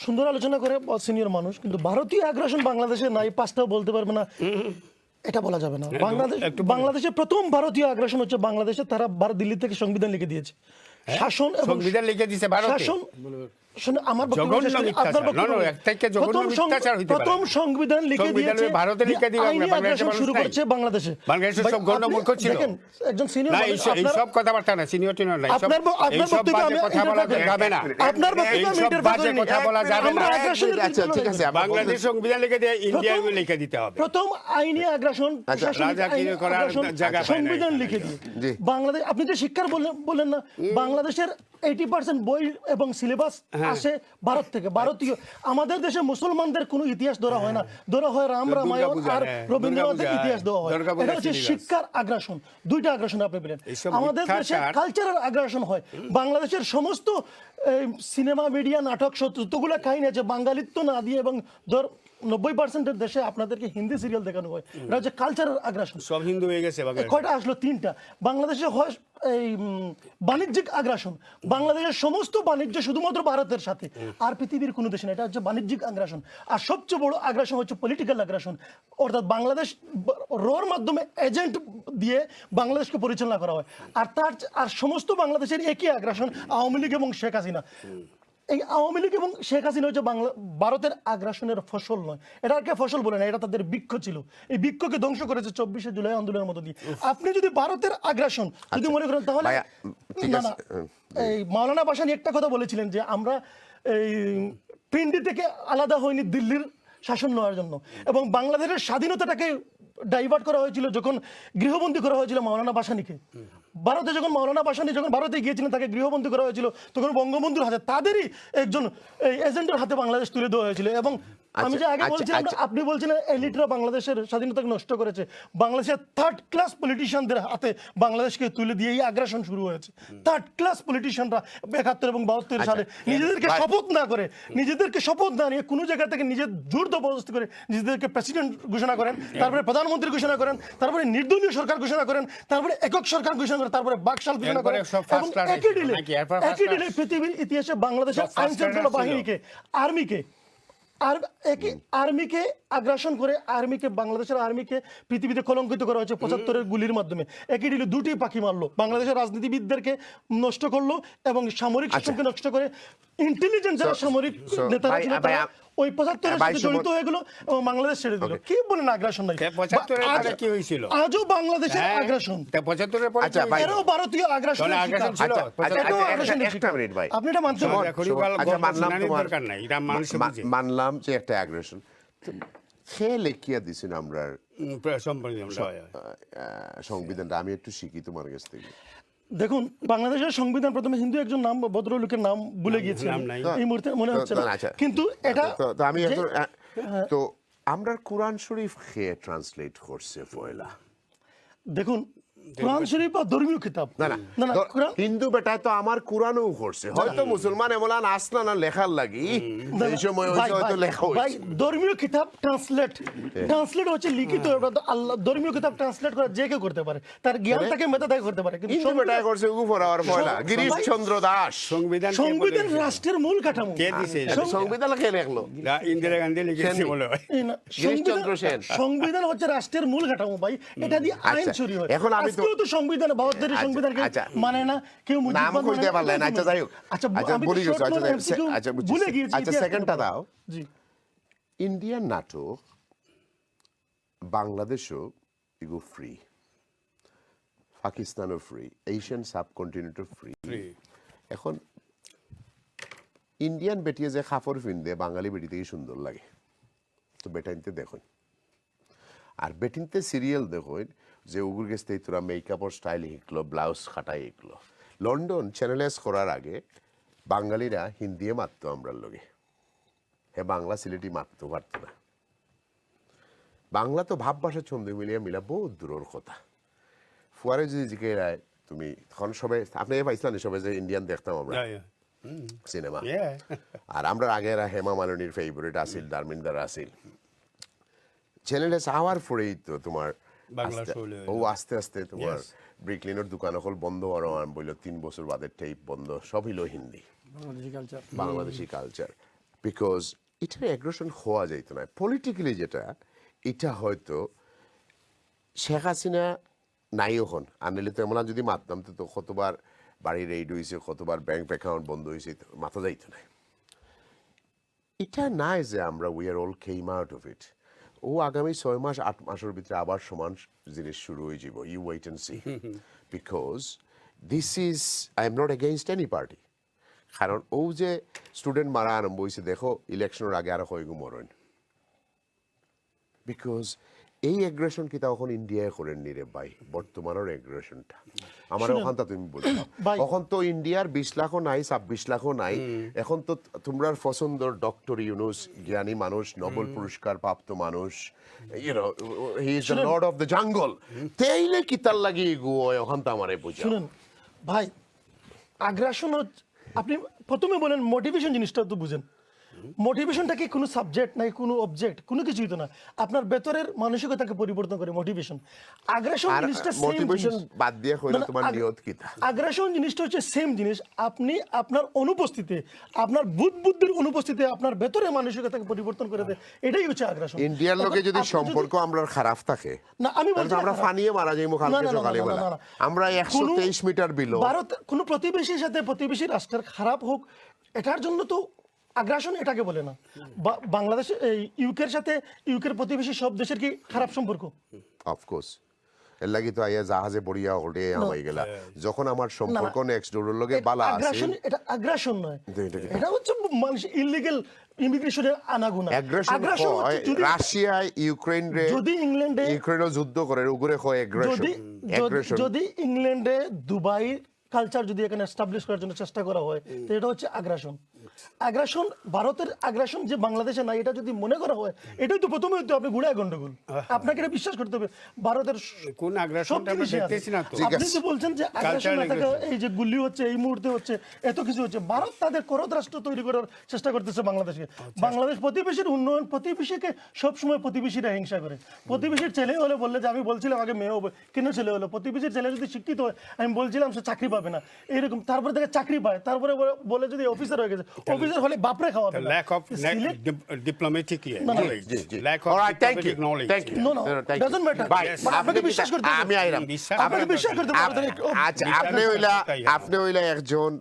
সুন্দর আলোচনা করে সিনিয়র মানুষ, কিন্তু ভারতীয় আগ্রাসন বাংলাদেশে নাই পাঁচটাও বলতে পারবে না, এটা বলা যাবে না। বাংলাদেশের প্রথম ভারতীয় আগ্রাসন হচ্ছে বাংলাদেশে, তারা দিল্লি থেকে সংবিধান লিখে দিয়েছে, শাসন এবং সংবিধান লিখে দিয়েছে ভারতে। শাসন আমার প্রথম সংবিধান লিখে দিয়েছে ভারতে লিখে দিবে, আইনি আগ্রাসন শুরু করছে বাংলাদেশে। বাংলাদেশের সব গণমূর্খ ছিল। দেখেন একজন সিনিয়র না, এই সব কথাবার্তা না, সিনিয়র টিনিয়র না, আপনার বক্তব্যে আমি কথা বলা যাবে না, আপনার বক্তব্যে আমি এইসব বাজে কথা বলা যাবে না। আচ্ছা ঠিক আছে, বাংলাদেশ সংবিধান লিখে দিয়ে ইন্ডিয়া লিখে দিতে হবে। প্রথম আইনি আগ্রাসন সংবিধান লিখে দিয়ে বাংলাদেশ, আপনি যে শিক্ষার বললেন না, বাংলাদেশের 80% বই এবং সিলেবাস আসে ভারত থেকে, ভারতীয়। আমাদের দেশে মুসলমানদের কোনো ইতিহাস ধরা হয় না, ধরা হয় রাম রামায়ণ আর রবীন্দ্রনাথের ইতিহাস দেওয়া হয়। এটা হচ্ছে শিক্ষার আগ্রাসন। দুইটা আগ্রাসন আপনি বলেন। আমাদের দেশে কালচারাল আগ্রাসন হয়। বাংলাদেশের সমস্ত সিনেমা, মিডিয়া, নাটক, যতগুলো কাহিনী আছে বাঙালিত্ব না দিয়ে, এবং ধর 90% দেশে আপনাদেরকে হিন্দি সিরিয়াল দেখানো হয়, এটা হচ্ছে কালচারাল আগ্রাসন। সব হিন্দু হয়ে গেছে। কয়টা আসলো? 3টা। বাংলাদেশে হয় এই বাণিজ্যিক আগ্রাসন, বাংলাদেশের সমস্ত বাণিজ্য শুধুমাত্র ভারতের সাথে, আর পৃথিবীর কোনো দেশে না, এটা হচ্ছে বাণিজ্যিক আগ্রাসন। আর সবচেয়ে বড় আগ্রাসন হচ্ছে পলিটিক্যাল আগ্রাসন, অর্থাৎ বাংলাদেশ রর মাধ্যমে এজেন্ট দিয়ে বাংলাদেশকে পরিচালনা করা হয়। আর সমস্ত বাংলাদেশের একই আগ্রাসন, আওয়ামী লীগ এবং শেখ হাসিনা। এই আওয়ামী লীগ এবং শেখ হাসিনা হচ্ছে ভারতের আগ্রাসনের ফসল নয়, এটাকে ফসল বলে না, এটা তাদের বৃক্ষ ছিল। এই বৃক্ষকে ধ্বংস করেছে 24শে জুলাই আন্দোলনের মধ্য দিয়ে। আপনি যদি ভারতের আগ্রাসন যদি মনে করেন, তাহলে না, এই মাওলানা ভাসানী একটা কথা বলেছিলেন যে আমরা এই পিন্ডি থেকে আলাদা হয়নি দিল্লির শাসন নেওয়ার জন্য, এবং বাংলাদেশের স্বাধীনতাটাকে ডাইভার্ট করা হয়েছিল যখন গৃহবন্দী করা হয়েছিল মাওলানা ভাসানীকে। ভারতে যখন মাওলানা ভাসানী যখন ভারতে গিয়েছিলেন, তাকে গৃহবন্দী করা হয়েছিল, তখন বঙ্গবন্ধুর হাতে, তাদেরই একজন এজেন্টের হাতে বাংলাদেশ তুলে দেওয়া হয়েছিল। এবং আমি যে আগে বলছিলাম, আপনি বলছিলেন এলিটরা বাংলাদেশের স্বাধীনতাকে নষ্ট করেছে, বাংলাদেশের 3rd ক্লাস পলিটিশিয়ানদের হাতে বাংলাদেশকে তুলে দিয়ে এই আগ্রাসন শুরু হয়েছে। 3rd ক্লাস পলিটিশিয়ানরা 71 এবং 72 সালে নিজেদেরকে শপথ না করে, নিজেদেরকে শপথ না নিয়ে কোনো জায়গা থেকে নিজের জোর জবরদস্তি করে নিজেদেরকে প্রেসিডেন্ট ঘোষণা করেন, তারপরে প্রধানমন্ত্রী ঘোষণা করেন, তারপরে নির্দলীয় সরকার ঘোষণা করেন, তারপরে একক সরকার ঘোষণা করেন, তারপরে বাকশাল ঘোষণা করেন। একই ডিলে পৃথিবীর ইতিহাসে বাংলাদেশের আইন শৃঙ্খলা বাহিনীকে, আর্মিকে আগ্রাসন করে, বাংলাদেশের আর্মিকে পৃথিবীতে কলঙ্কিত করা হয়েছে 75-এর গুলির মাধ্যমে। একই ডিলে 2টি পাখি মারলো, বাংলাদেশের রাজনীতিবিদদেরকে নষ্ট করলো এবং সামরিক সিস্টেমকে নষ্ট করে ইন্টেলিজেন্স যারা সামরিক নেতারা ছিল তারা ওই 75-এর সাথে জড়িত হয়ে গেল এবং বাংলাদেশ ছেড়ে দিল। কি বলেন আগ্রাসন নাই? 75-এর কি হয়েছিল? আজও বাংলাদেশের আগ্রাসন, 75-এর পরে এরও ভারতীয় আগ্রাসন ছিল। আপনি এটা মানতে মানলাম যে একটা আগ্রাসন খেলে কি দিছেন আমরা সংবিধানটা। আমি একটু শিখি তোমার কাছ থেকে। দেখুন, বাংলাদেশের সংবিধান প্রথমে হিন্দু একজন নাম, ভদ্রলোকের নাম ভুলে গিয়েছি এই মুহূর্তে, মনে হচ্ছে না, কিন্তু এটা আমি তো আমরা কোরআন শরীফ খেয়ে ট্রান্সলেট করছে পয়লা। দেখুন, কোরআন শরীফ বা ধর্মীয় কিতাব না হিন্দু বেটা তো আমার কোরআনও করছে, হয়তো মুসলমান এমন আসনা না লেখার লাগি এই সময় হয়তো লেখা হয়েছে। ধর্মীয় কিতাব ট্রান্সলেট হচ্ছে লিখিত। আল্লাহ ধর্মীয় কিতাব ট্রান্সলেট করা যে কেউ করতে পারে, তার জ্ঞান থাকে, মেধা থাকে, করতে পারে। কিন্তু হিন্দু বেটা করছে উপরাওয়ার পয়লা গিরিশ চন্দ্র দাস। সংবিধান রাষ্ট্রের মূল কাঠামো। কে দিছে সংবিধান কে লিখলো? ইন্দিরা গান্ধী লিখেছে বলে হয়। গিরিশ চন্দ্র সেন। সংবিধান হচ্ছে রাষ্ট্রের মূল কাঠামো ভাই, এটা দিয়ে আইন চুরি হয়। এখন আমি তো সংবিধান 72-এর সংবিধানকে মানে না, কেউ নাম কইতে পারলেন। আচ্ছা যাই হোক, আচ্ছা বলি গেছে, আচ্ছা ভুলে গিয়েছি। আচ্ছা সেকেন্ডটা দাও। জি, ইন্ডিয়ান নাটক বাংলাদেশও ইগো ফ্রি, পাকিস্তানও ফ্রি, এশিয়ান সাবকন্টিনেন্টও ফ্রি। এখন ইন্ডিয়ান বেটিয়ে যে কাপড় পিনদে বাঙালি বেটি থেকে সুন্দর লাগে, তো বেটাইনতে দেখুন। আর বেটিনতে সিরিয়াল দেখুন যে উগুর গেছে তোরা মেকআপর স্টাইল শিখলো, ব্লাউজ খাটাই শিখলো। লন্ডন চ্যানেলাইজ করার আগে বাঙালিরা হিন্দিয়ে মারতো আমরার লগে, হ্যাঁ বাংলা সিলেটি মারতে পারতো না। বাংলা তো ভাব ভাষা ছন্দ মিলা বহুত দূরের কথা। ফুয়ারে যদি জিকে রায় তুমি তখন সবাই আপনি পাইছিলেন সবাই যে ইন্ডিয়ান দেখতাম আমরা সিনেমা, আর আমরা আগে হেমা মালিনীর ফেভারিট আসিল, ধর্মেন্দ্র আসিল। চ্যানেলে চাওয়ার পরেই তো তোমার আস্তে আস্তে তোমার ব্রিকলিনের দোকান হল বন্ধ হওয়ার বললো 3 বছর বাদে টেপ বন্ধ, সব হইল হিন্দি, বাংলাদেশি কালচার। বিকজ এটার অ্যাগ্রেশন হওয়া যাইত না পলিটিক্যালি যেটা এটা হয়তো শেখ হাসিনা নাই হন আনলে তো এমন যদি মারতাম তো কতবার বাড়ি রেড হয়েছে কতবার ব্যাংক অ্যাকাউন্ট বন্ধ হয়েছে মাথা যাইতো না এটা নাই যে আমরা we are all came out of it ও আগামী 6 মাস 8 মাসের ভিতরে আবার সমান জিনিস শুরু হয়ে যাব you wait and see because this is I am not against any party কারণ ও যে স্টুডেন্ট মারা আরম্ভ হয়েছে দেখো ইলেকশনের আগে আরো কয়েক মরেন বিকজ এই এগ্রেশন কি তখন ইন্ডিয়ায় করেন নি রে ভাই বর্তমানের এগ্রেশনটা আমার ওখানটা তুমি বলো এখন তো ইন্ডিয়ার 20 লাখও নাই 26 লাখও নাই এখন তো তোমরা পছন্দর ডক্টর ইউনুস জ্ঞানী মানুষ নোবেল পুরস্কার প্রাপ্ত মানুষ you know he is the lord of the jungle তেইলে কি তার লাগি গো ওখানটা আমারে বুঝা শুনুন ভাই আগ্রাসন আপনি প্রথমে বলেন মোটিভেশন জিনিসটা তো বুঝেন মোটিভেশনটা কি কোনো সাবজেক্ট নাই কোনো অবজেক্ট কোনো কিছুই তো না আপনার ভেতরের মানসিকতাকে পরিবর্তন করে মোটিভেশন আগ্রাসন আর জিনিসটা মোটিভেশন বাদ দিয়ে হইলো তোমার নিয়ত কিতা আগ্রাসন জিনিসটা হচ্ছে সেম জিনিস আপনি আপনার অনুপস্থিতিতে আপনার বুদ্ধির অনুপস্থিতিতে আপনার ভেতরে মানসিকতাকে পরিবর্তন করে দেয় এটাই হচ্ছে আগ্রাসন ইন্ডিয়ার লোকে যদি সম্পর্ক আমরা খারাপ থাকে না আমি তাহলে বলছি তো আমরা ফানিয়ে মারা যাইমু কালকে সকালে বেলা আমরা 123 মিটার বিলো ভারত কোনো প্রতিবেশীর সাথে প্রতিবেশী রাষ্ট্রের খারাপ হোক এটার জন্য তো আগ্রাসন এটাকে বলে না বাংলাদেশ ইউকের সাথে ইউকের প্রতিবেশী সব দেশের কি খারাপ সম্পর্ক অফকোর্স এর লাগি তো আইয়া জাহাজে বড়িয়া ওড়ে আমাই গেলা যখন আমার সম্পর্ক নেক্সট ডোরের লগে বালা আছে আগ্রাসন এটা আগ্রাসন নয় এটা কি? এটা হচ্ছে মানুষ ইলিগ্যাল ইমিগ্রেশনের আনাগুনা অ্যাগ্রেশন হয় রাশিয়া ইউক্রেন রে যদি ইংল্যান্ডে ইউক্রেনও যুদ্ধ করে উগরে হয় যদি অ্যাগ্রেশন যদি ইংল্যান্ডে দুবাই কালচার যদি এখানে এস্টাবলিশ করার জন্য চেষ্টা করা হয় তো এটা হচ্ছে আগ্রাসন আগ্রাসন ভারতের আগ্রাসন যে বাংলাদেশে নাই এটা যদি মনে করা হয় এটাই তো প্রথমে হয়তো আপনি গুড়ায় গন্ডগোল আপনাকে এটা বিশ্বাস করতে হবে ভারতের কোন আগ্রাসনটা সব আমরা জিনিসই আছে। দেখতেছি না তো। আপনি যে বলছেন যে আগ্রাসন না থাকা aggression। এই যে গুলি হচ্ছে এই মুহূর্তে হচ্ছে এত কিছু হচ্ছে ভারত তাদের করদ রাষ্ট্র তৈরি করার চেষ্টা করতেছে বাংলাদেশকে বাংলাদেশ প্রতিবেশীর উন্নয়ন প্রতিবেশীকে সবসময় প্রতিবেশীরা হিংসা করে প্রতিবেশীর ছেলে হলে বললে যে আমি বলছিলাম আগে মেয়ে হবে কেন ছেলে হলো প্রতিবেশীর ছেলে যদি শিক্ষিত হয় আমি বলছিলাম সে চাকরি পাবে না এরকম তারপরে দেখে চাকরি পায় তারপরে বলে যদি অফিসার হয়ে গেছে অফিসার হলে বাপরে খাওয়াবে না। lack of diplomatic knowledge G, G. lack of Alright, thank you. diplomatic knowledge Thank you. No, no, thank you. doesn't matter. Bye. But আপনাকে বিশ্বাস করতে হবে। আমি আইরাম বিশ্বাস আপনাকে বিশ্বাস করতে হবে আচ্ছা আপনি হইলা একজন